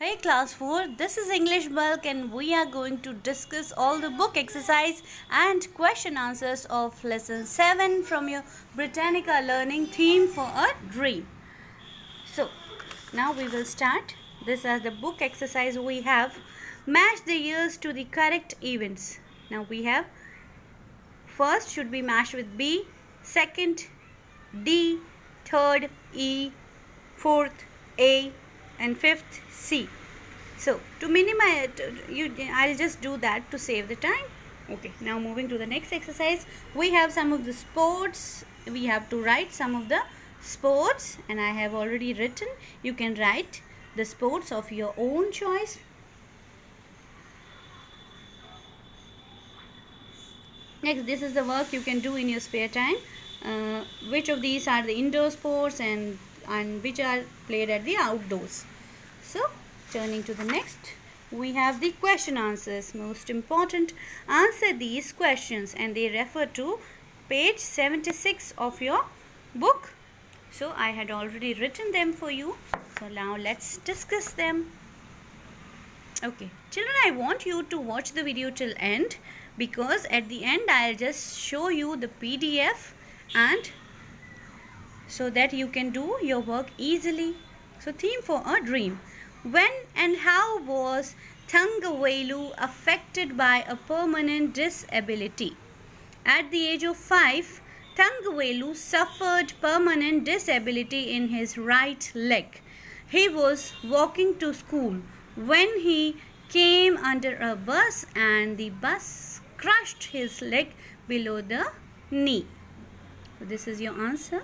Hey class 4, this is English Bulk and we are going to discuss all the book exercise and question answers of lesson 7 from your Britannica Learning Theme for a Dream. So, now we will start. This is the book exercise we have. Match the years to the correct events. Now we have first should be matched with B, second D, third E, fourth A and fifth C. So to minimize I'll just do that to save the time. Okay, now moving to the next exercise, we have some of the sports. We have to write some of the sports and I have already written. You can write the sports of your own choice. Next, this is the work you can do in your spare time. Which of these are the indoor sports and which are played at the outdoors. So turning to the next, we have the question answers. Most important, answer these questions and they refer to page 76 of your book. So I had already written them for you. So now let's discuss them. Okay, children, I want you to watch the video till end because at the end I'll just show you the PDF and so that you can do your work easily. So theme for a dream. When and how was Thangavelu affected by a permanent disability? At the age of 5, Thangavelu suffered permanent disability in his right leg. He was walking to school when he came under a bus and the bus crushed his leg below the knee. So this is your answer.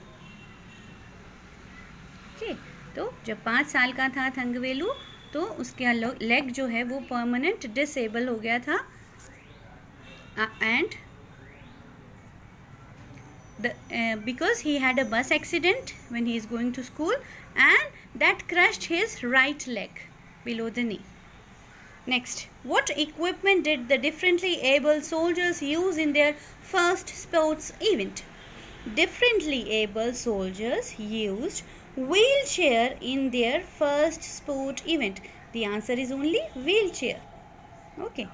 Okay. तो जब 5 साल का था थंगवेलू तो उसका leg जो है वो परमानेंट डिसेबल हो गया था and because he had a bus accident when he is going to school and that crushed his right leg below the knee. Next, what equipment did the differently able soldiers use in their first sports event? Differently able soldiers used wheelchair in their first sport event. The answer is only wheelchair. Okay.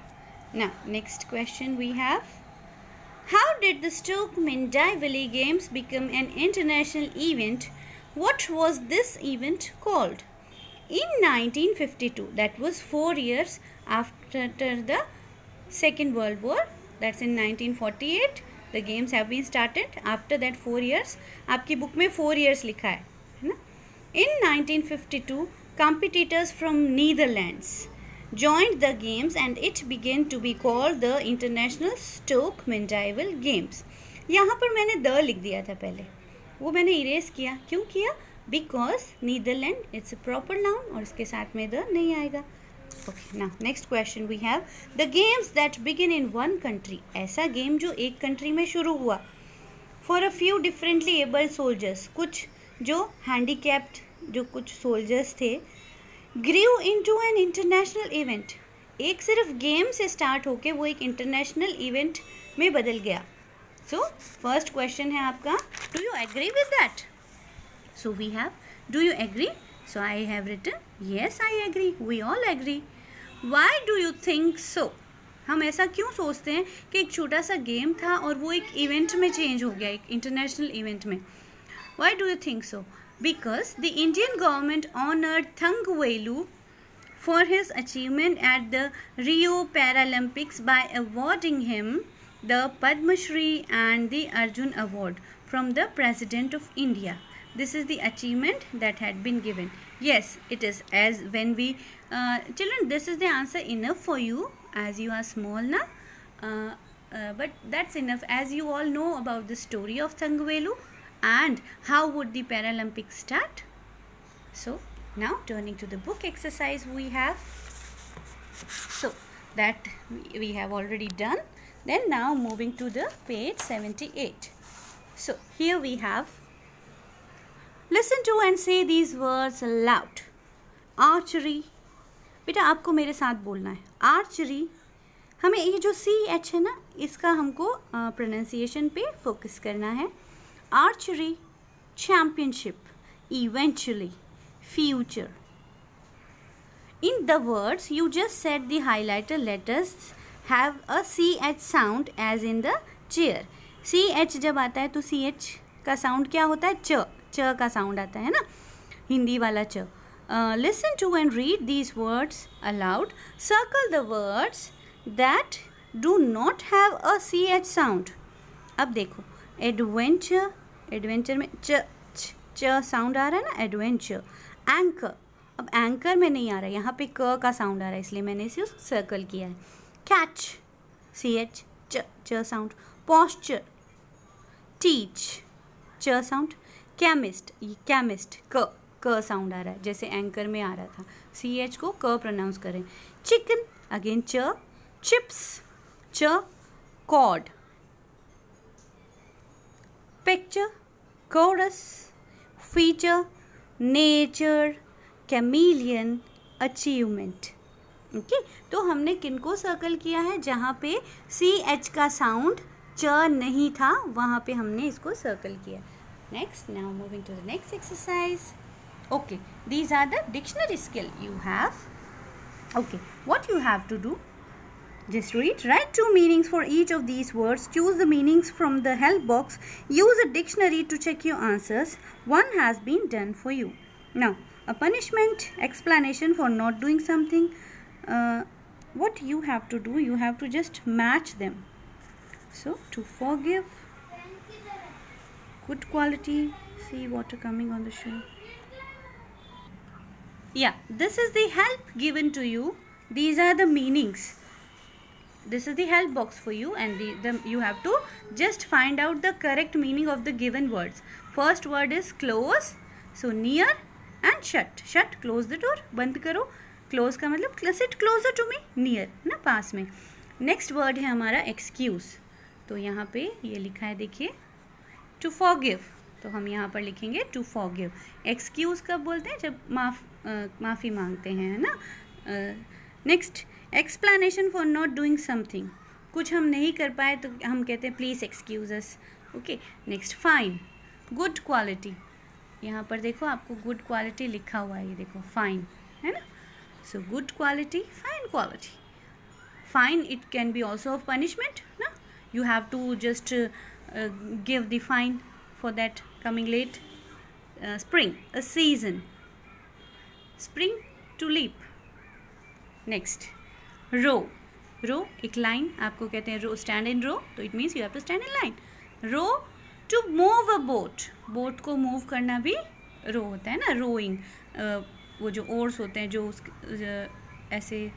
Now, next question we have. How did the Stoke Mandeville Games become an international event? What was this event called? In 1952, that was 4 years after the Second World War. That's in 1948. The games have been started. After that 4 years. आपकी book में 4 years लिखा है ना? In 1952, competitors from Netherlands joined the games and it began to be called the International Stoke Mandeville Games. यहाँ पर मैंने the लिख दिया था पहले, वो मैंने इरेज किया. क्यों किया? Because Netherlands it's a proper noun और इसके साथ में द नहीं आएगा. Okay, now next question we have the games that begin in one country. ऐसा गेम जो एक कंट्री में शुरू हुआ. For a few differently able soldiers, कुछ जो handicapped जो कुछ soldiers थे, grew into an international event. एक सिर्फ गेम से स्टार्ट होके वो एक इंटरनेशनल इवेंट में बदल गया. So first question है आपका, do you agree with that? So we have, do you agree? So I have written, yes I agree. We all agree. Why do you think so? हम ऐसा क्यों सोचते हैं कि एक छोटा सा गेम था और वो एक इवेंट में चेंज हो गया, एक इंटरनेशनल इवेंट में. Why do you think so? Because the Indian government honored Thangavelu for his achievement at the Rio Paralympics by awarding him the Padma Shri and the Arjun Award from the President of India. This is the achievement that had been given. Yes, it is. As when we children, this is the answer enough for you as you are small now. But that's enough as you all know about the story of Thangavelu and how would the Paralympics start. So now turning to the book exercise we have. So that we have already done. Then now moving to the page 78. So here we have, listen to and say these words aloud. Archery. बेटा आपको मेरे साथ बोलना है. Archery. हमें ये जो CH है ना, इसका हमको प्रोनाउंसिएशन पे फोकस करना है. Archery. Championship. Eventually. Future. In the words you just said, the highlighted letters have a ch sound as in the chair. ch जब आता है तो ch का साउंड क्या होता है? च का साउंड आता है ना, हिंदी वाला च. Listen to and read these words aloud. Circle the words that do not have a ch sound. अब देखो, एडवेंचर, एडवेंचर में च साउंड आ रहा है ना, एडवेंचर. एंकर, अब एंकर में नहीं आ रहा है, यहाँ पे क का साउंड आ रहा है, इसलिए मैंने इसे सर्कल किया है. कैच, सी एच, च साउंड. पॉस्चर, टीच, च साउंड. केमिस्ट, केमिस्ट, क साउंड आ रहा है, जैसे एंकर में आ रहा था. सी एच को क प्रोनाउंस करें. चिकन, अगेन च. चिप्स, च. Chord. Picture, chorus. Feature, nature. Chameleon, achievement. Okay, तो हमने किनको सर्कल किया है? जहाँ पे सी एच का साउंड च नहीं था, वहाँ पे हमने इसको सर्कल किया. Next, now moving to the next exercise. Okay, these are the dictionary skill you have. Okay, what you have to do? Just read. Write 2 meanings for each of these words. Choose the meanings from the help box. Use a dictionary to check your answers. One has been done for you. Now, a punishment explanation for not doing something. What you have to do? You have to just match them. So, to forgive, good quality. See water coming on the shore. Yeah, this is the help given to you. These are the meanings. This is the help box for you, and you have to just find out the correct meaning of the given words. First word is close, so near, and shut. Shut, close the door, बंद करो. Close का मतलब sit closer to me, near ना, पास में. Next word है हमारा excuse. तो यहाँ पे ये लिखा है, देखिए, to forgive. तो हम यहाँ पर लिखेंगे to forgive. Excuse कब बोलते हैं? जब माफ़ी मांगते हैं, है ना. Next, explanation for not doing something. कुछ हम नहीं कर पाए तो हम कहते हैं please excuse us. Okay, next, fine, good quality. यहाँ पर देखो, आपको गुड क्वालिटी लिखा हुआ है, ये देखो, फाइन, है ना. So good quality, fine quality. Fine, it can be also of punishment ना. You have to just give the fine for that coming late. Spring, a season. Spring, to leap. Next, row. Row, एक line, आपको कहते हैं रो, stand in row, तो it means you have to stand in line. Row, to move a boat. Boat को मूव करना भी रो होता है ना, रोइंग. वो जो ओर्स होते हैं, जो ऐसे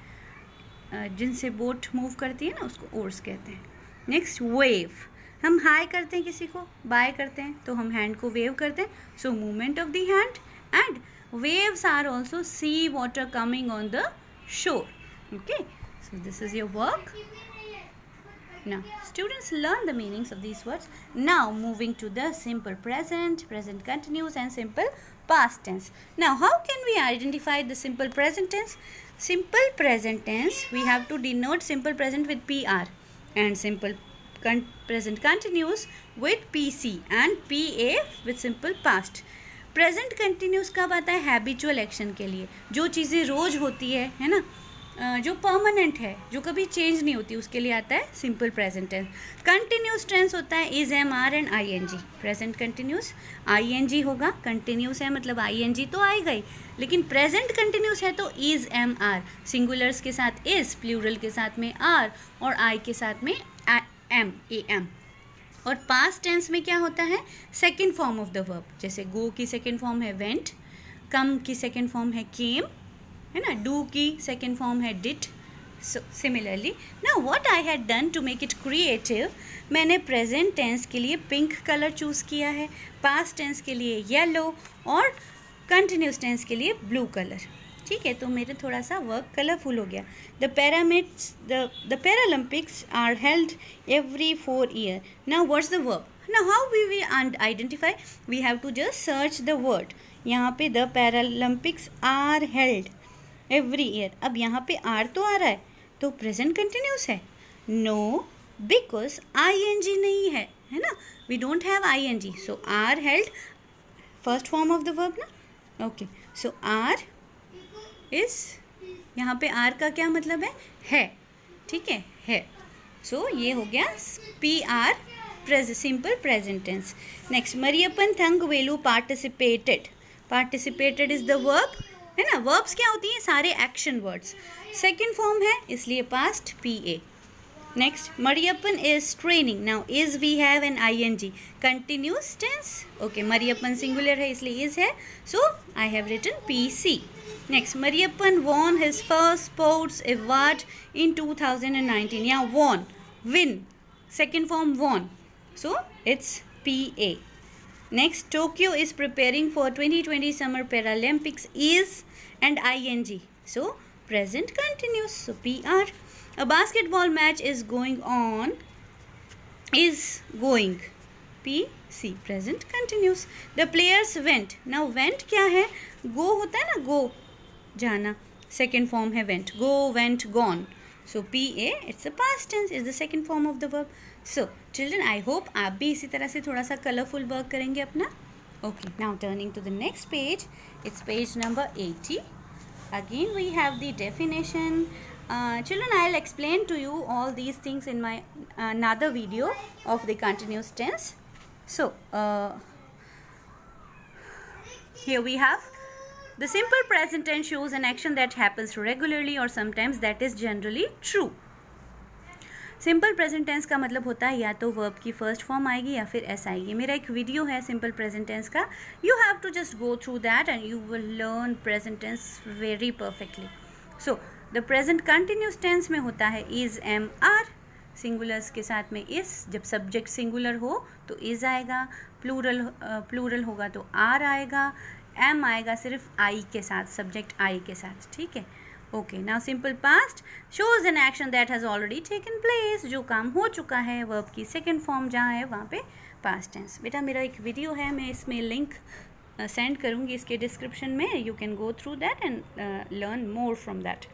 जिनसे बोट मूव करती है ना, उसको ओर्स कहते हैं. Next, wave. हम हाई करते हैं किसी को, बाय करते हैं, तो हम हैंड को वेव करते हैं. So movement of the hand. And waves are also sea water coming on the shore. Okay, so this is your work. Now students learn the meanings of these words. Now moving to the simple present, present continuous, and simple past tense. Now how can we identify the simple present tense? Simple present tense, we have to denote simple present with PR, and simple present continuous with PC, and PA with simple past. Present continuous कब आता है? Habitual action के लिए, जो चीज़ें रोज़ होती है ना, जो परमानेंट है, जो कभी चेंज नहीं होती, उसके लिए आता है simple present tense. Continuous tense होता है is, am, are and I N G. Present continuous I N G होगा. कंटिन्यूस है मतलब आई एन जी तो आएगा ही, लेकिन प्रेजेंट कंटिन्यूस है तो इज, एम, आर. सिंगुलर्स के साथ इज, प्लूरल के साथ में आर, और आई के साथ में एम, ए एम. और पास्ट टेंस में क्या होता है? Second form of the verb. जैसे गो की सेकेंड फॉर्म है वेंट, कम की सेकेंड फॉर्म है केम, है ना. डू की सेकेंड फॉर्म है did. So similarly, now what I had done to make it creative, मैंने प्रेजेंट टेंस के लिए पिंक कलर चूज़ किया है, पास्ट टेंस के लिए येलो, और कंटिन्यूस टेंस के लिए ब्लू कलर. ठीक है, तो मेरे थोड़ा सा वर्क कलरफुल हो गया. The Paralympics are held every 4 years. Now what's the verb? Now how we will identify? We have to just search the word. यहाँ पे the Paralympics are held every year. अब यहाँ पे आर तो आ रहा है, तो प्रेजेंट कंटिन्यूस है? No, because I N G नहीं है, है ना. We don't have I N G, so are held first form of the verb ना. ओके, सो आर is यहाँ पे आर का क्या मतलब है, ठीक है। सो ये हो गया PR simple present tense. Next, Mariyappan Thangavelu participated. Participated is the verb, है ना। वर्ब्स क्या होती हैं, सारे एक्शन वर्ड्स। सेकेंड फॉर्म है इसलिए past PA। Next, Mariyappan is training. Now is we have an ING, continuous tense. Okay, Mariyappan singular है इसलिए इज है, so I have written PC। Next, Mariyappan won his first sports award in 2019. Yeah, won, win, second form won, so it's PA. Next, Tokyo is preparing for 2020 Summer Paralympics is and ING, so present continuous, so PR. A basketball match is going on, is going, PC, present continuous. The players went. Now went क्या है, go होता है ना, go जाना, second form है went, go, went, gone, so PA, it's a past tense, is the second form of the verb. So children, I hope आप भी इसी तरह से थोड़ा सा कलरफुल वर्क करेंगे अपना. Okay, now turning to the next page, it's page number 80. Again we have the definition. Children, I'll explain to you all these things in my another video of the continuous tense. So here we have the simple present tense shows an action that happens regularly or sometimes that is generally true. Simple present tense का मतलब होता है या तो verb की first form आएगी या फिर एस आएगी. मेरा एक वीडियो है सिंपल प्रेजेंट टेंस का, you have to just go through that and you will learn present tense very perfectly. So the present continuous tense में होता है इज, एम, आर. सिंगुलर्स के साथ में इस, जब सब्जेक्ट सिंगुलर हो तो इज आएगा, प्लूरल होगा तो आर आएगा, एम आएगा सिर्फ आई के साथ, सब्जेक्ट आई के साथ, ठीक है. Okay, now simple past shows an action that has already taken place, जो काम हो चुका है. वर्ब की सेकेंड फॉर्म जहाँ है वहाँ पे पास्ट टेंस. बेटा मेरा एक वीडियो है, मैं इसमें लिंक सेंड करूँगी इसके डिस्क्रिप्शन में, you can go through that and learn more from that.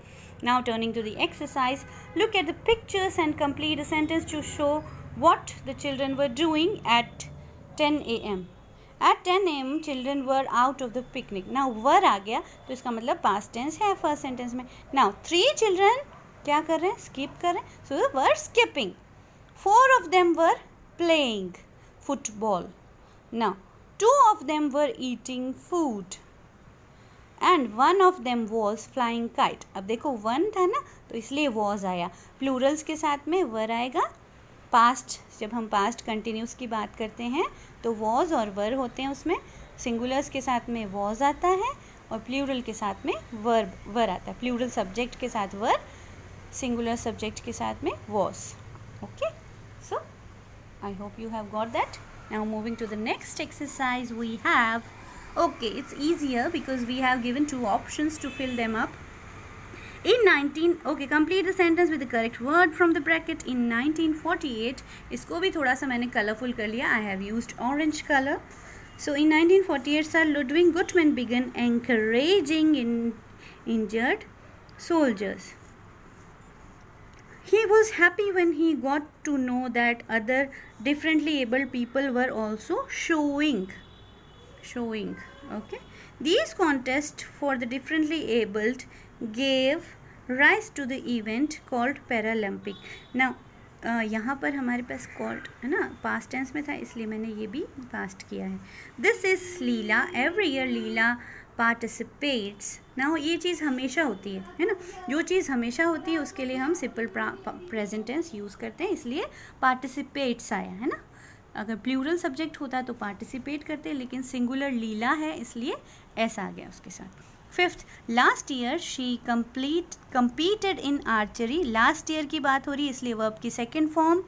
Now turning to the exercise, look at the pictures and complete a sentence to show what the children were doing at 10 a.m. At 10 a.m. children were out of the picnic. Now were आ गया तो इसका मतलब past tense है first sentence में. Now 3 children क्या कर रहे हैं, skip कर रहे हैं, so they were skipping. 4 of them were playing football. Now 2 of them were eating food. And one of them was flying kite. अब देखो वन था ना तो इसलिए वॉज आया. प्लूरल्स के साथ में वर आएगा. पास्ट, जब हम पास्ट कंटिन्यूस की बात करते हैं तो वॉज और वर होते हैं उसमें. सिंगुलर्स के साथ में वॉज आता है और प्लूरल के साथ में वर आता है. प्लूरल सब्जेक्ट के साथ वर, सिंगुलर सब्जेक्ट के साथ में was. Okay, so I hope you have got that. Now moving to the next exercise we have. Okay, it's easier because we have given 2 options to fill them up. Okay, complete the sentence with the correct word from the bracket. In 1948, इसको भी थोड़ा सा मैंने colourful कर लिया. I have used orange color. So in 1948, Sir Ludwig Guttmann began encouraging injured soldiers. He was happy when he got to know that other differently abled people were also showing. Okay, these contests for the differently abled gave rise to the event called Paralympic. Now यहाँ पर हमारे पास called है ना, past tense में था इसलिए मैंने ये भी past किया है. This is Leela. Every year Leela participates. Now ये चीज़ हमेशा होती है ना. जो चीज़ हमेशा होती है उसके लिए हम simple present tense यूज़ करते हैं, इसलिए participates आया है ना. अगर प्लूरल सब्जेक्ट होता तो पार्टिसिपेट करते, लेकिन सिंगुलर लीला है इसलिए ऐसा आ गया उसके साथ. 5th, last year she competed in archery. Last year की बात हो रही है इसलिए वर्ब की second form.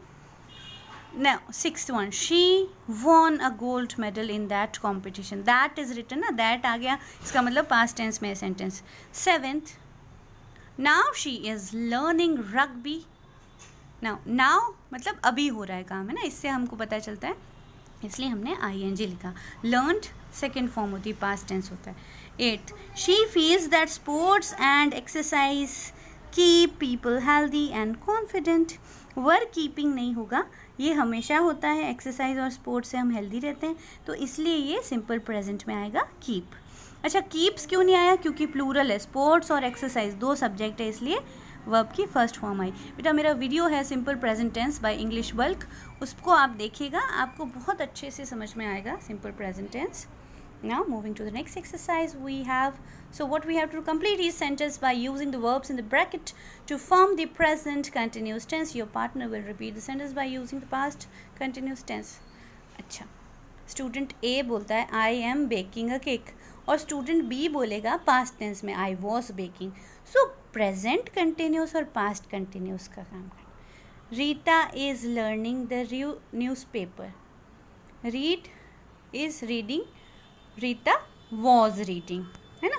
Now 6th one, she won a gold medal in that competition. That is written ना, दैट आ गया, इसका मतलब पास्ट टेंस में sentence. 7th, now she is learning rugby. Now मतलब अभी हो रहा है काम है ना, इससे हमको पता चलता है, इसलिए हमने ING लिखा. लर्नड सेकेंड फॉर्म होती है, पास्ट टेंस होता है. 8th, she feels that sports and exercise keep people healthy and confident. Work keeping नहीं होगा, ये हमेशा होता है. एक्सरसाइज और स्पोर्ट्स से हम हेल्दी रहते हैं तो इसलिए ये सिंपल प्रेजेंट में आएगा कीप. अच्छा, कीप्स क्यों नहीं आया? क्योंकि प्लूरल है, स्पोर्ट्स और एक्सरसाइज 2 सब्जेक्ट है, इसलिए वर्ब की फर्स्ट फॉर्म आई। बेटा मेरा वीडियो है simple present tense by English bulk, उसको आप देखिएगा, आपको बहुत अच्छे से समझ में आएगा simple present tense. Now moving to the next exercise we have, so what we have to complete each sentence by using the verbs in the bracket to form the present continuous tense. Your partner will repeat the sentence by using the past continuous tense. अच्छा, student ए बोलता है I am baking a cake, और student B बोलेगा past tense में I was baking. So present continuous और past continuous का काम करना। Rita is learning the newspaper, read is reading, Rita was reading, है ना।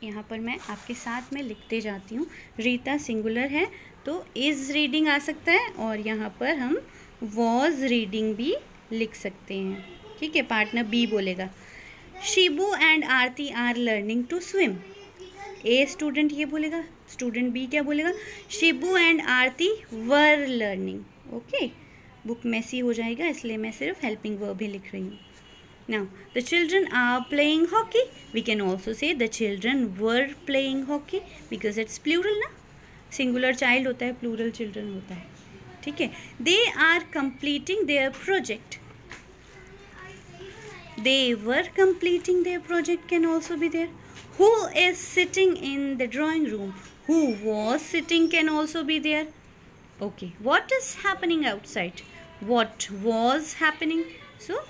यहाँ पर मैं आपके साथ में लिखते जाती हूँ। रीता सिंगुलर है तो इज़ रीडिंग आ सकता है, और यहाँ पर हम वॉज रीडिंग भी लिख सकते हैं, ठीक है। पार्टनर बी बोलेगा Shibu and Aarti are learning to swim. A student ये बोलेगा, स्टूडेंट बी क्या बोलेगा? Shibu and Aarti were learning. Okay, book messy हो जाएगा इसलिए मैं सिर्फ हेल्पिंग वर्ब ही लिख रही हूँ। Now, the children are playing hockey. We can also say the children were playing hockey because it's plural ना, singular child होता है, plural children होता है, ठीक है। They are completing their project. They were completing their project can also be there. Who is sitting in the drawing room? Who was sitting can also be there. Okay, what is happening outside? What was happening? So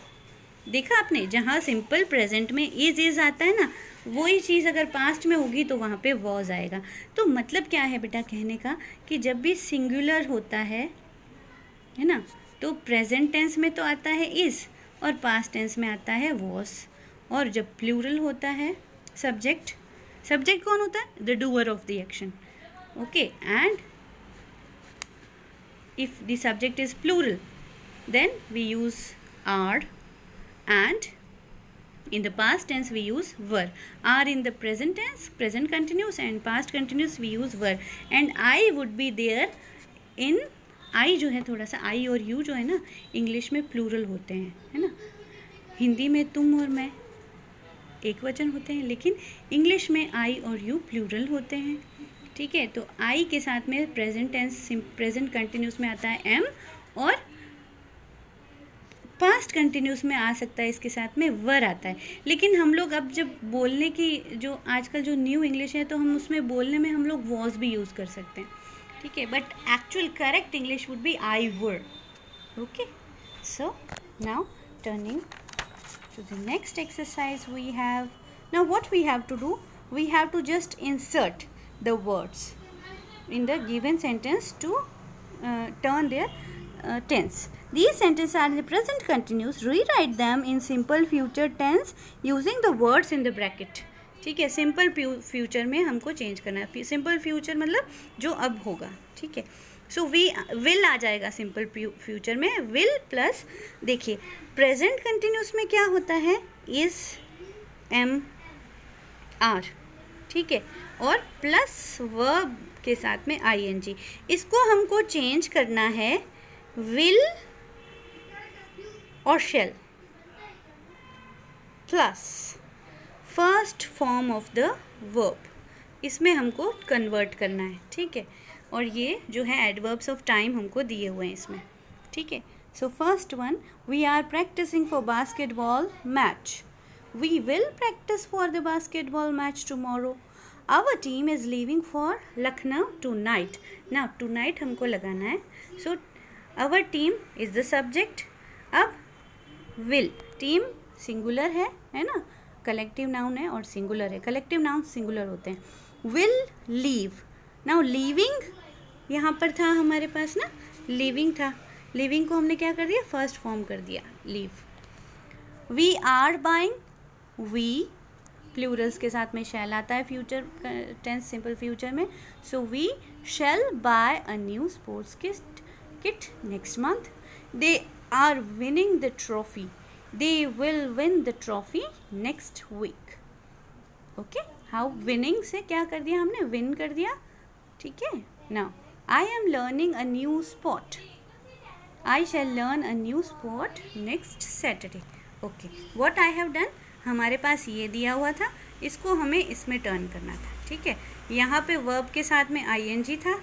देखा आपने, जहाँ simple present में is आता है ना, वही चीज़ अगर past में होगी तो वहाँ पे वॉज आएगा। तो मतलब क्या है बेटा कहने का, कि जब भी सिंगुलर होता है ना, तो प्रेजेंट टेंस में तो आता है इज, और पास्ट टेंस में आता है वॉज। और जब प्लूरल होता है सब्जेक्ट, सब्जेक्ट कौन होता है? The doer of the action. Okay, and if the subject is plural then we use are, and in the past tense we use were. Are in the present tense, present continuous, and past continuous we use were. And I would be there in, I जो है थोड़ा सा I और you जो है ना, English में plural होते हैं, है ना। हिंदी में तुम और मैं एक वचन होते हैं, लेकिन इंग्लिश में I और you प्लूरल होते हैं, ठीक है। तो I के साथ में प्रेजेंट टेंस, प्रेजेंट कंटिन्यूस में आता है am, और पास्ट कंटिन्यूस में आ सकता है इसके साथ में वर आता है। लेकिन हम लोग अब जब बोलने की जो आजकल जो न्यू इंग्लिश है, तो हम उसमें बोलने में हम लोग वॉज भी यूज़ कर सकते हैं, ठीक है। But actual correct English would be I were. Okay, so now turning to the next exercise we have, now what we have to do, we have to just insert the words in the given sentence to turn their tense. These sentences are in the present continuous. Rewrite them in simple future tense using the words in the bracket. ठीक है, simple future में हमको change करना है। Simple future मतलब जो अब होगा, ठीक है। सो वी विल आ जाएगा सिंपल फ्यूचर में, विल प्लस, देखिए प्रेजेंट कंटिन्यूस में क्या होता है, इज, एम, आर, ठीक है, और प्लस वर्ब के साथ में ing। इसको हमको चेंज करना है विल और shell plus first form of the verb, इसमें हमको कन्वर्ट करना है, ठीक है। और ये जो है एडवर्ब्स ऑफ टाइम हमको दिए हुए हैं इसमें, ठीक है। So first one, we are practising for basketball match, we will practise for the basketball match tomorrow, our team is leaving for Lucknow tonight. ना टू नाइट हमको लगाना है, so our team is the subject. अब will, team singular है ना, collective noun है और singular है, कलेक्टिव नाउन सिंगुलर होते हैं। विल लीव, नाउ लीविंग यहाँ पर था हमारे पास ना, लीविंग था, लीविंग को हमने क्या कर दिया, फर्स्ट फॉर्म कर दिया, leave. We are buying, we plurals के साथ में शैल आता है फ्यूचर टेंस सिंपल फ्यूचर में, so we shall buy a new sports kit next month. They are winning the trophy, they will win the trophy next week. Okay, how, winning से क्या कर दिया हमने, विन कर दिया, ठीक है। Now I am learning a new sport, I shell learn a new sport next Saturday. Okay, what I have done, हमारे पास ये दिया हुआ था, इसको हमें इसमें टर्न करना था, ठीक है। यहाँ पे वर्ब के साथ में ing था,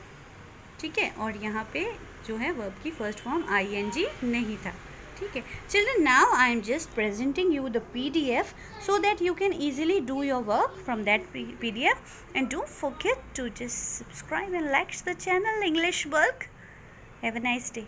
ठीक है, और यहाँ पे जो है वर्ब की फर्स्ट फॉर्म ing नहीं था, ठीक है। Children, now I am just presenting you the PDF so that you can easily do your work from that PDF, and don't forget to just subscribe and like the channel English Bulk. Have a nice day.